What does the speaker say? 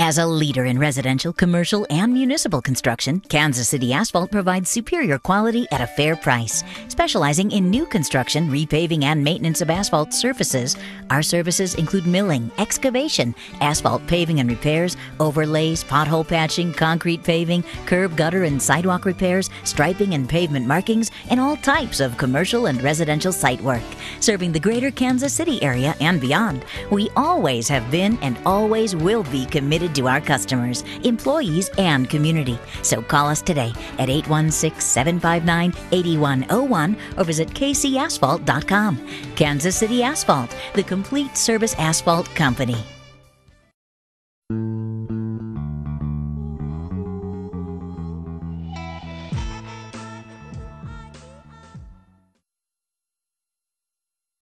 As a leader in residential, commercial, and municipal construction, Kansas City Asphalt provides superior quality at a fair price. Specializing in new construction, repaving, and maintenance of asphalt surfaces, our services include milling, excavation, asphalt paving and repairs, overlays, pothole patching, concrete paving, curb, gutter, and sidewalk repairs, striping and pavement markings, and all types of commercial and residential site work. Serving the greater Kansas City area and beyond, we always have been and always will be committed to our customers, employees, and community. So call us today at 816-759-8101 or visit kcasphalt.com. Kansas City Asphalt, the complete service asphalt company.